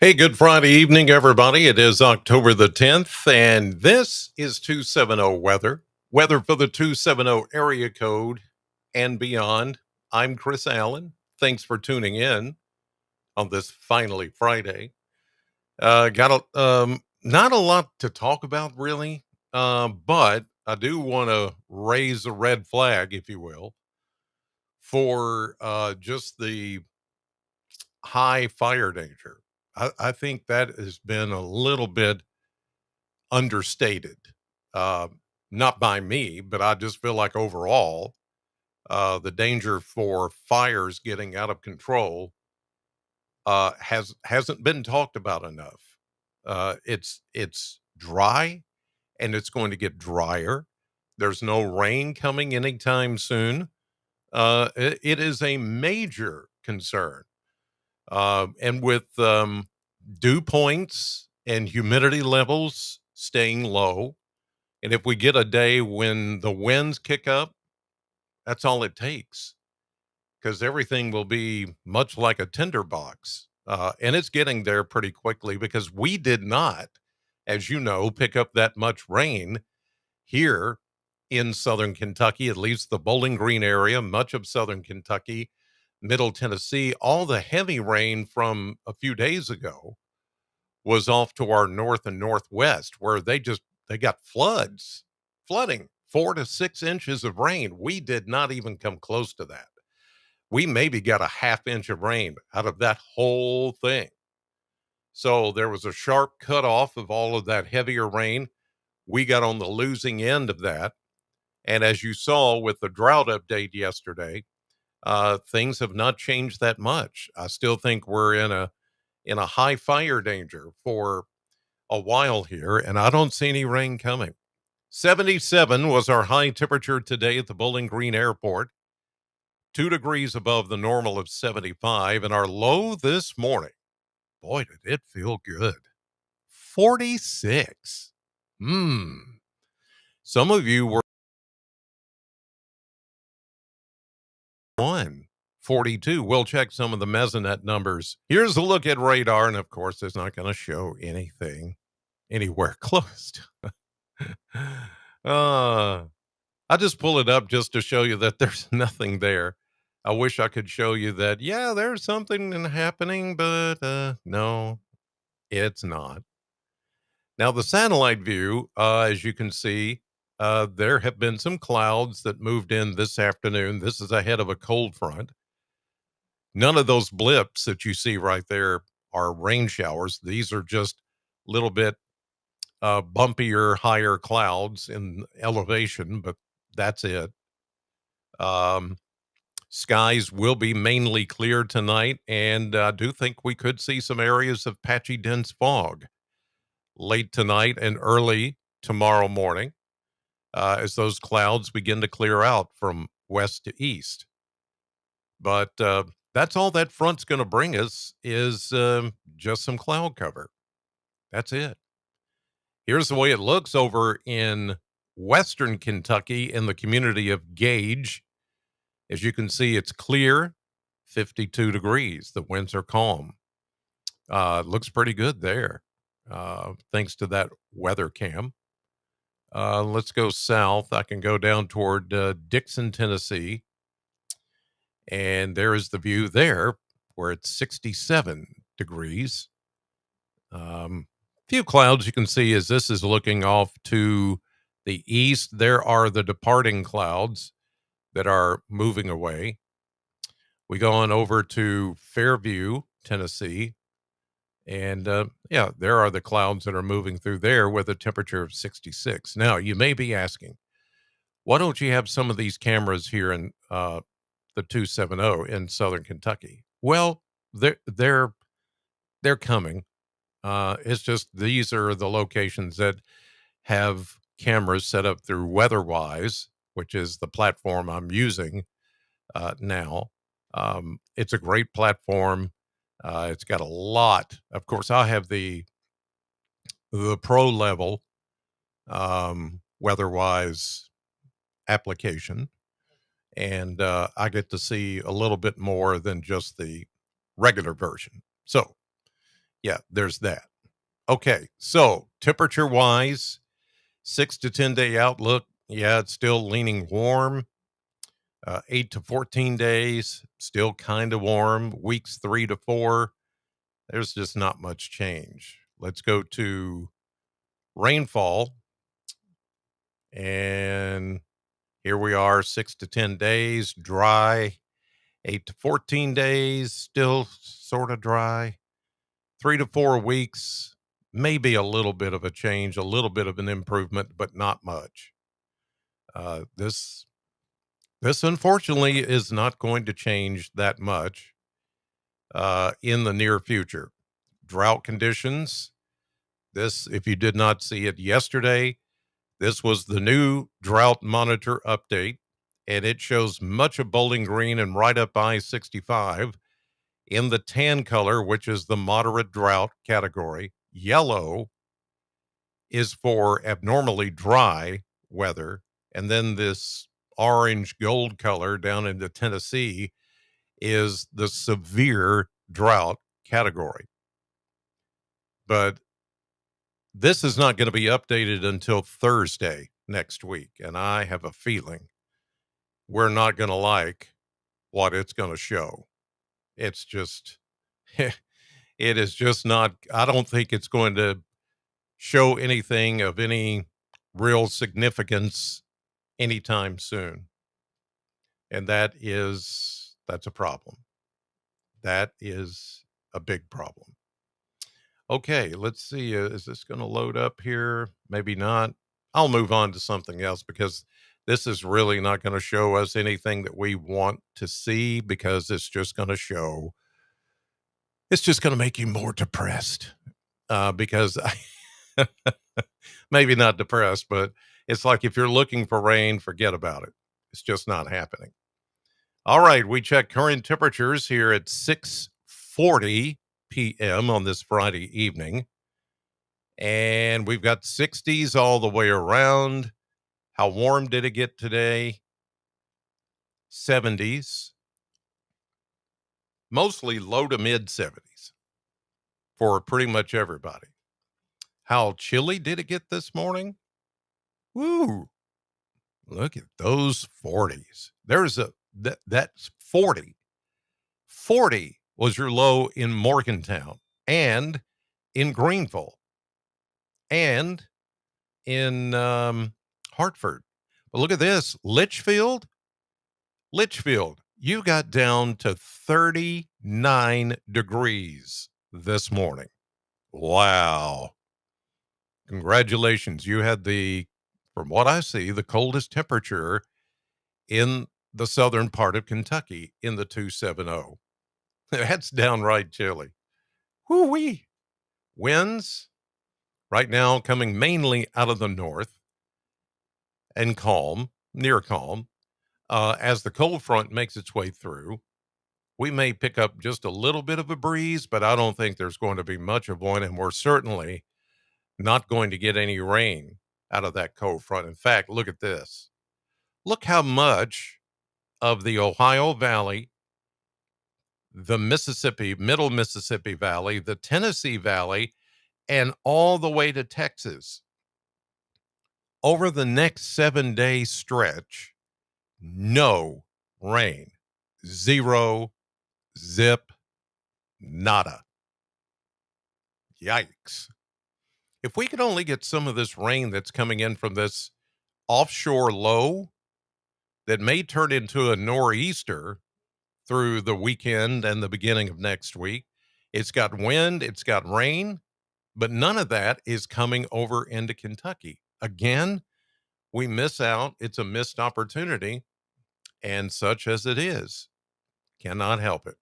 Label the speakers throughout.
Speaker 1: Hey, good Friday evening, everybody. It is October the 10th, and this is 270 weather. Weather for the 270 area code and beyond. I'm Chris Allen. Thanks for tuning in on this finally Friday. Not a lot to talk about, really, but I do want to raise a red flag, if you will, for just the high fire danger. I think that has been a little bit understated. Uh, Not by me, but I just feel like overall, the danger for fires getting out of control hasn't been talked about enough. It's dry and it's going to get drier. There's no rain coming anytime soon. It is a major concern, and with dew points and humidity levels staying low. And if we get a day when the winds kick up, that's all it takes because everything will be much like a tinderbox. And it's getting there pretty quickly because we did not, as you know, pick up that much rain here in southern Kentucky, at least the Bowling Green area, much of southern Kentucky, middle Tennessee. All the heavy rain from a few days ago was off to our north and northwest where they got flooding 4 to 6 inches of rain. We did not even come close to that. We maybe got a half inch of rain out of that whole thing. So there was a sharp cutoff of all of that heavier rain. We got on the losing end of that. And as you saw with the drought update yesterday, things have not changed that much. I still think we're in a high fire danger for a while here, and I don't see any rain coming. 77 was our high temperature today at the Bowling Green Airport, 2 degrees above the normal of 75. And our low this morning, boy, did it feel good, 46. Hmm. Some of you were on 42. We'll check some of the mesonet numbers. Here's a look at radar, and of course, it's not going to show anything anywhere close to. uh, I just pull it up just to show you that there's nothing there. I wish I could show you that, yeah, there's something happening, but no, it's not. Now, the satellite view, as you can see, there have been some clouds that moved in this afternoon. This is ahead of a cold front. None of those blips that you see right there are rain showers. These are just a little bit bumpier, higher clouds in elevation, but that's it. Um, Skies will be mainly clear tonight, and I do think we could see some areas of patchy dense fog late tonight and early tomorrow morning as those clouds begin to clear out from west to east. But that's all that front's going to bring us is just some cloud cover. That's it. Here's the way it looks over in western Kentucky in the community of Gage. As you can see, it's clear, 52 degrees. The winds are calm. It looks pretty good there, thanks to that weather cam. Let's go south. I can go down toward Dixon, Tennessee, and there is the view there where it's 67 degrees. Few clouds you can see as this is looking off to the east. There are the departing clouds that are moving away. We go on over to Fairview, Tennessee, and yeah, there are the clouds that are moving through there with a temperature of 66. Now, you may be asking, why don't you have some of these cameras here in the 270 in Southern Kentucky? Well, they're coming. It's just these are the locations that have cameras set up through WeatherWise, which is the platform I'm using now. It's a great platform. It's got a lot. Of course, I have the pro level WeatherWise application, and I get to see a little bit more than just the regular version. So Yeah, there's that. Okay, so temperature wise, 6 to 10 day outlook. Yeah, it's still leaning warm. 8 to 14 days, still kind of warm. Weeks 3 to 4, there's just not much change. Let's go to rainfall. And here we are, 6 to 10 days, dry. 8 to 14 days, still sort of dry. 3 to 4 weeks, maybe a little bit of a change, a little bit of an improvement, but not much. This unfortunately is not going to change that much in the near future. Drought conditions. This, if you did not see it yesterday, this was the new drought monitor update, and it shows much of Bowling Green and right up I-65 in the tan color, which is the moderate drought category. Yellow is for abnormally dry weather. And then this orange gold color down into Tennessee is the severe drought category. But this is not going to be updated until Thursday next week. And I have a feeling we're not going to like what it's going to show. It's just, it is just not, I don't think it's going to show anything of any real significance anytime soon. And that's a problem. That is a big problem. Okay, let's see. Is this going to load up here? Maybe not. I'll move on to something else because this is really not going to show us anything that we want to see because it's just going to make you more depressed. Because maybe not depressed, but it's like if you're looking for rain, forget about it. It's just not happening. All right, we check current temperatures here at 6:40 p.m. on this Friday evening. And we've got 60s all the way around. How warm did it get today? 70s, mostly low to mid 70s for pretty much everybody. How chilly did it get this morning? Woo! Look at those 40s. That's 40. 40 was your low in Morgantown and in Greenville and in Hartford. But look at this, Litchfield, you got down to 39 degrees this morning. Wow. Congratulations. You had from what I see, the coldest temperature in the southern part of Kentucky in the 270. That's downright chilly. Whoo-wee. Winds right now coming mainly out of the north and calm, near calm. As the cold front makes its way through, we may pick up just a little bit of a breeze, but I don't think there's going to be much of one. And we're certainly not going to get any rain out of that cold front. In fact, look at this. Look how much of the Ohio Valley, the middle Mississippi Valley, the Tennessee Valley, and all the way to Texas over the next 7-day stretch, no rain, zero, zip, nada. Yikes. If we could only get some of this rain that's coming in from this offshore low that may turn into a nor'easter through the weekend and the beginning of next week. It's got wind, it's got rain, but none of that is coming over into Kentucky. Again, we miss out. It's a missed opportunity, and such as it is, cannot help it.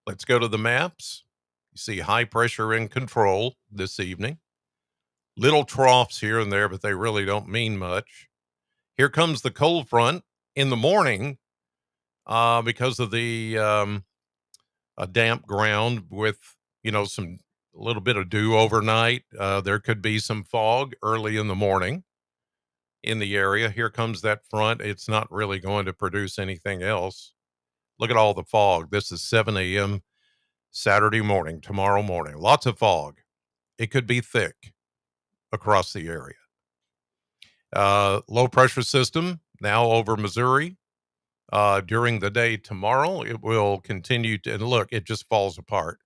Speaker 1: Let's go to the maps. You see high pressure in control this evening. Little troughs here and there, but they really don't mean much. Here comes the cold front in the morning because of the a damp ground with, some a little bit of dew overnight. There could be some fog early in the morning in the area. Here comes that front. It's not really going to produce anything else. Look at all the fog. This is 7 a.m. Saturday morning, tomorrow morning, lots of fog. It could be thick across the area. Low pressure system now over Missouri. During the day tomorrow, it will continue to, and look, it just falls apart.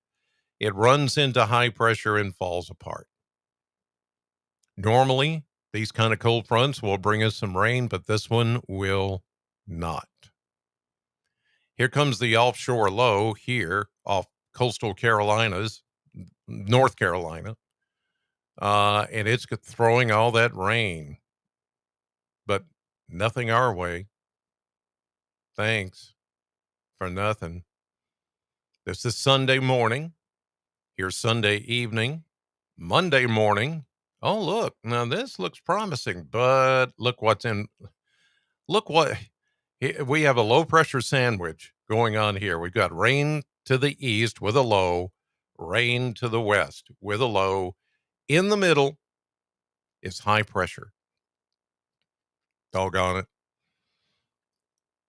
Speaker 1: It runs into high pressure and falls apart. Normally, these kind of cold fronts will bring us some rain, but this one will not. Here comes the offshore low here off coastal Carolinas, North Carolina, and it's throwing all that rain, but nothing our way. Thanks for nothing. This is Sunday morning. Here's Sunday evening. Monday morning. Oh, look. Now this looks promising, but look what's in. Look what we have a low pressure sandwich going on here. We've got rain to the east with a low, rain to the west with a low. In the middle is high pressure. Doggone it.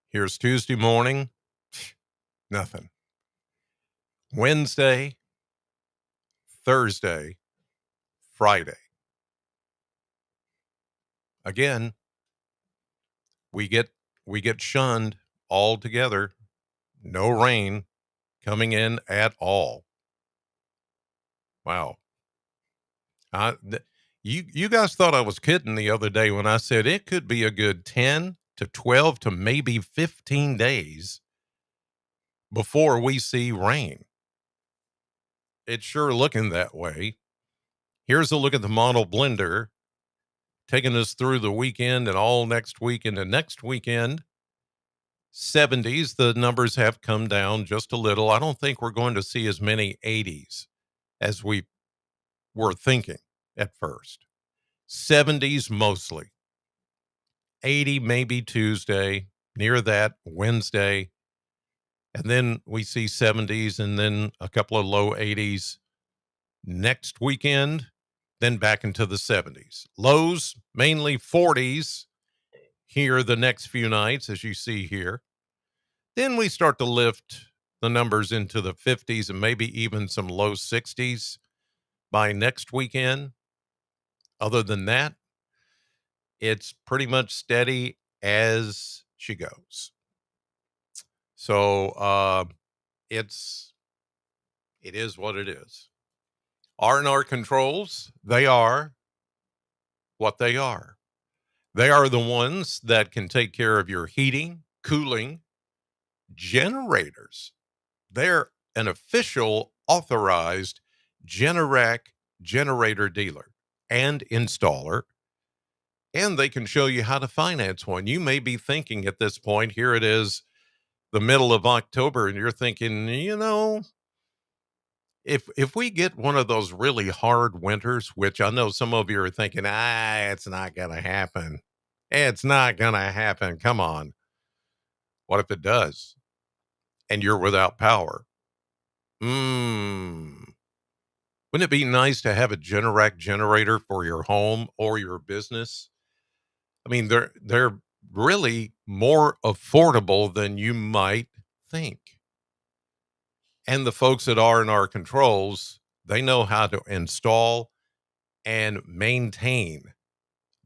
Speaker 1: Here's Tuesday morning. Nothing. Wednesday, Thursday, Friday. Again, we get shunned altogether. No rain coming in at all. Wow. You guys thought I was kidding the other day when I said it could be a good 10 to 12 to maybe 15 days before we see rain. It's sure looking that way. Here's a look at the model blender taking us through the weekend and all next week and the next weekend. 70s, the numbers have come down just a little. I don't think we're going to see as many 80s as we were thinking at first. 70s mostly. 80 maybe Tuesday, near that Wednesday. And then we see 70s and then a couple of low 80s next weekend, then back into the 70s. Lows, mainly 40s here the next few nights, as you see here. Then we start to lift the numbers into the 50s and maybe even some low 60s by next weekend. Other than that, it's pretty much steady as she goes. So it is what it is. R&R controls, they are what they are. They are the ones that can take care of your heating, cooling, generators. They're an official authorized Generac generator dealer and installer, and they can show you how to finance one. You may be thinking at this point, here it is, the middle of October, and you're thinking, if we get one of those really hard winters, which I know some of you are thinking, it's not going to happen. It's not going to happen. Come on. What if it does? And you're without power? Wouldn't it be nice to have a Generac generator for your home or your business? I mean, they're really more affordable than you might think. And the folks at R&R Controls, they know how to install and maintain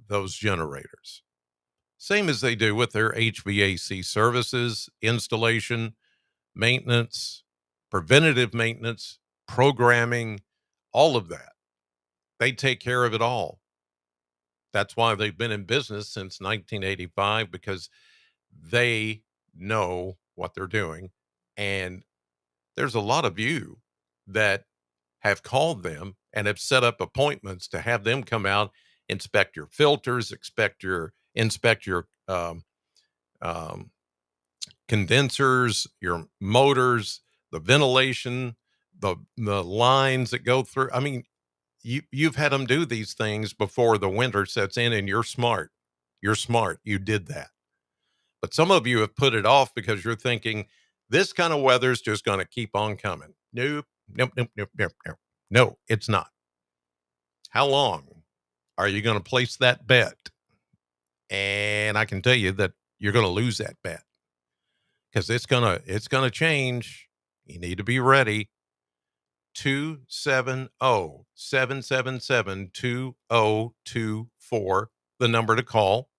Speaker 1: those generators. Same as they do with their HVAC services, installation, maintenance, preventative maintenance, programming, all of that. They take care of it all. That's why they've been in business since 1985, because they know what they're doing. And there's a lot of you that have called them and have set up appointments to have them come out, inspect your filters, inspect your um, condensers, your motors, the ventilation, the lines that go through. I mean, you've had them do these things before the winter sets in, and you're smart. You're smart. You did that. But some of you have put it off because you're thinking this kind of weather's just going to keep on coming. Nope, nope, nope, nope, nope, nope. No, it's not. How long are you going to place that bet? And I can tell you that you're going to lose that bet because it's gonna change. You need to be ready. 270-777-2024. The number to call,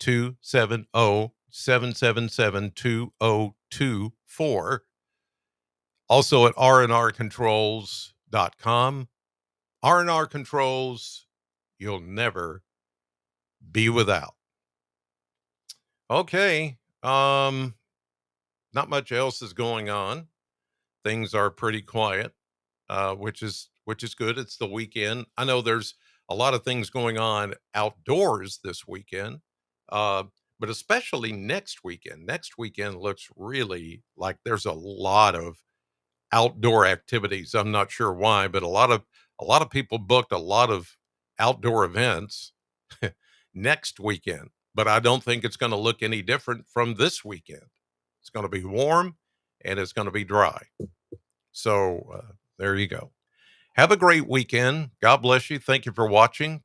Speaker 1: 270-777-2024. Also at rnrcontrols.com. R&R Controls, you'll never be without. Okay. Not much else is going on. Things are pretty quiet, which is good. It's the weekend. I know there's a lot of things going on outdoors this weekend, uh, but especially next weekend. Next weekend looks really like there's a lot of outdoor activities. I'm not sure why, but a lot of people booked a lot of outdoor events next weekend. But I don't think it's going to look any different from this weekend. It's going to be warm and it's going to be dry. So there you go. Have a great weekend. God bless you. Thank you for watching.